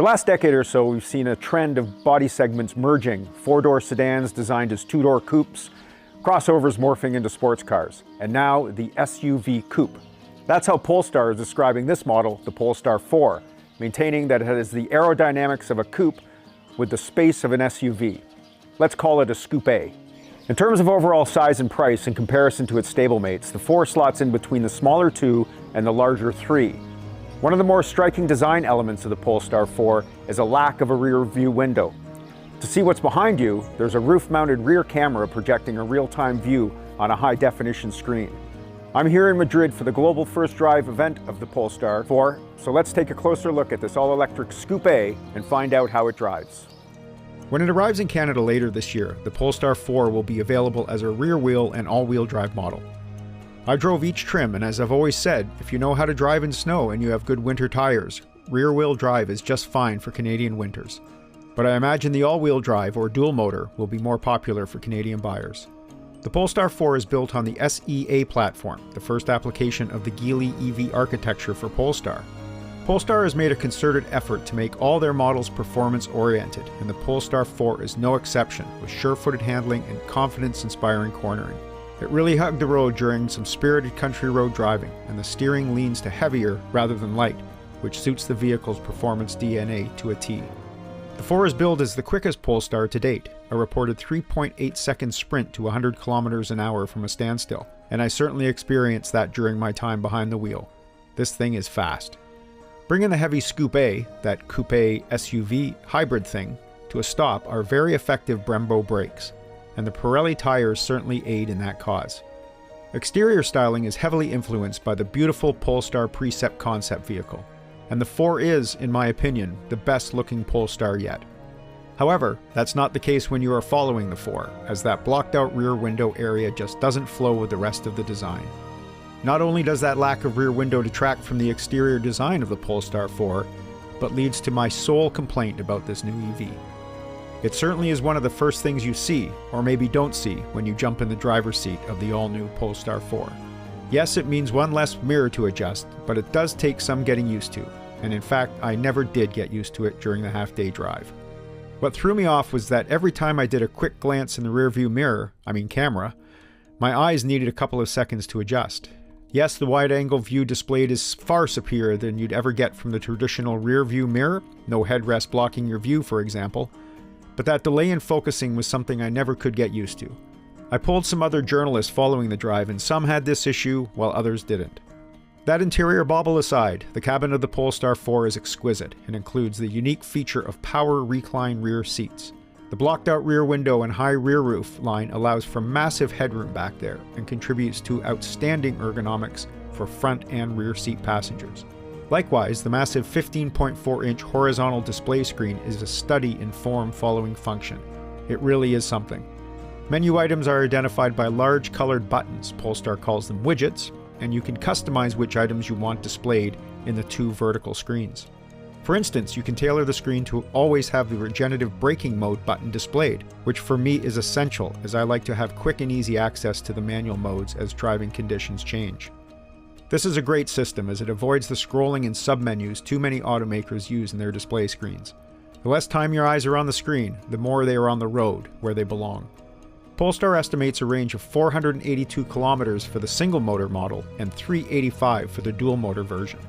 last decade or so, we've seen a trend of body segments merging, four-door sedans designed as two-door coupes, crossovers morphing into sports cars, and now the SUV coupe. That's how Polestar is describing this model, the Polestar 4, maintaining that it has the aerodynamics of a coupe with the space of an SUV. Let's call it a Scoop A. In terms of overall size and price in comparison to its stablemates, the 4 slots in between the smaller 2 and the larger 3. One of the more striking design elements of the Polestar 4 is a lack of a rear view window. To see what's behind you, there's a roof-mounted rear camera projecting a real-time view on a high-definition screen. I'm here in Madrid for the global first drive event of the Polestar 4, so let's take a closer look at this all-electric Scoop A and find out how it drives. When it arrives in Canada later this year, the Polestar 4 will be available as a rear-wheel and all-wheel drive model. I drove each trim, and as I've always said, if you know how to drive in snow and you have good winter tires, rear-wheel drive is just fine for Canadian winters. But I imagine the all-wheel drive or dual motor will be more popular for Canadian buyers. The Polestar 4 is built on the SEA platform, the first application of the Geely EV architecture for Polestar. Polestar has made a concerted effort to make all their models performance-oriented, and the Polestar 4 is no exception, with sure-footed handling and confidence-inspiring cornering. It really hugged the road during some spirited country road driving, and the steering leans to heavier rather than light, which suits the vehicle's performance DNA to a T. The 4 is billed as the quickest Polestar to date, a reported 3.8-second sprint to 100 kilometers an hour from a standstill, and I certainly experienced that during my time behind the wheel. This thing is fast. Bringing the heavy Scoop A, that coupe SUV hybrid thing, to a stop are very effective Brembo brakes, and the Pirelli tires certainly aid in that cause. Exterior styling is heavily influenced by the beautiful Polestar Precept concept vehicle, and the 4 is, in my opinion, the best looking Polestar yet. However, that's not the case when you are following the 4, as that blocked out rear window area just doesn't flow with the rest of the design. Not only does that lack of rear window detract from the exterior design of the Polestar 4, but leads to my sole complaint about this new EV. It certainly is one of the first things you see, or maybe don't see, when you jump in the driver's seat of the all-new Polestar 4. Yes, it means one less mirror to adjust, but it does take some getting used to, and in fact, I never did get used to it during the half-day drive. What threw me off was that every time I did a quick glance in the rearview mirror, camera, my eyes needed a couple of seconds to adjust. Yes, the wide-angle view displayed is far superior than you'd ever get from the traditional rear-view mirror, no headrest blocking your view, for example, but that delay in focusing was something I never could get used to. I polled some other journalists following the drive, and some had this issue, while others didn't. That interior bauble aside, the cabin of the Polestar 4 is exquisite and includes the unique feature of power recline rear seats. The blocked-out rear window and high rear roof line allows for massive headroom back there and contributes to outstanding ergonomics for front and rear seat passengers. Likewise, the massive 15.4-inch horizontal display screen is a study in form following function. It really is something. Menu items are identified by large colored buttons, Polestar calls them widgets, and you can customize which items you want displayed in the 2 vertical screens. For instance, you can tailor the screen to always have the regenerative braking mode button displayed, which for me is essential as I like to have quick and easy access to the manual modes as driving conditions change. This is a great system as it avoids the scrolling and submenus too many automakers use in their display screens. The less time your eyes are on the screen, the more they are on the road, where they belong. Polestar estimates a range of 482 kilometers for the single motor model and 385 for the dual motor version.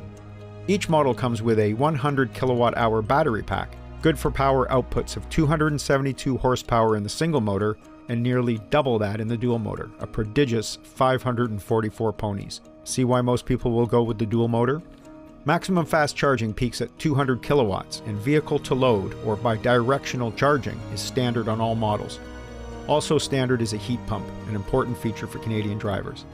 Each model comes with a 100 kilowatt-hour battery pack, good for power outputs of 272 horsepower in the single motor and nearly double that in the dual motor, a prodigious 544 ponies. See why most people will go with the dual motor? Maximum fast charging peaks at 200 kilowatts, and vehicle to load, or bidirectional charging, is standard on all models. Also standard is a heat pump, an important feature for Canadian drivers.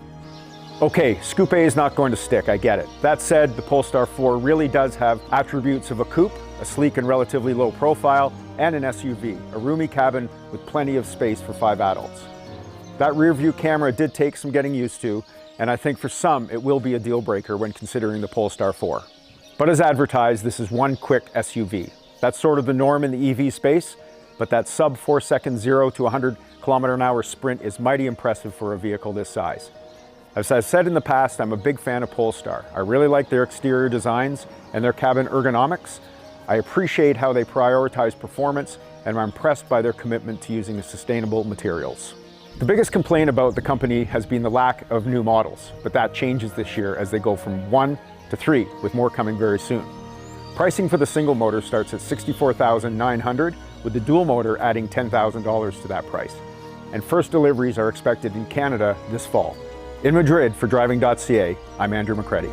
Okay, Scoop A is not going to stick, I get it. That said, the Polestar 4 really does have attributes of a coupe, a sleek and relatively low profile, and an SUV, a roomy cabin with plenty of space for 5 adults. That rear view camera did take some getting used to, and I think for some it will be a deal breaker when considering the Polestar 4. But as advertised, this is one quick SUV. That's sort of the norm in the EV space, but that sub 4 second 0 to 100 km/h sprint is mighty impressive for a vehicle this size. As I've said in the past, I'm a big fan of Polestar. I really like their exterior designs and their cabin ergonomics, I appreciate how they prioritize performance, and I'm impressed by their commitment to using sustainable materials. The biggest complaint about the company has been the lack of new models, but that changes this year as they go from 1 to 3, with more coming very soon. Pricing for the single motor starts at $64,900, with the dual motor adding $10,000 to that price. And first deliveries are expected in Canada this fall. In Madrid for Driving.ca, I'm Andrew McCready.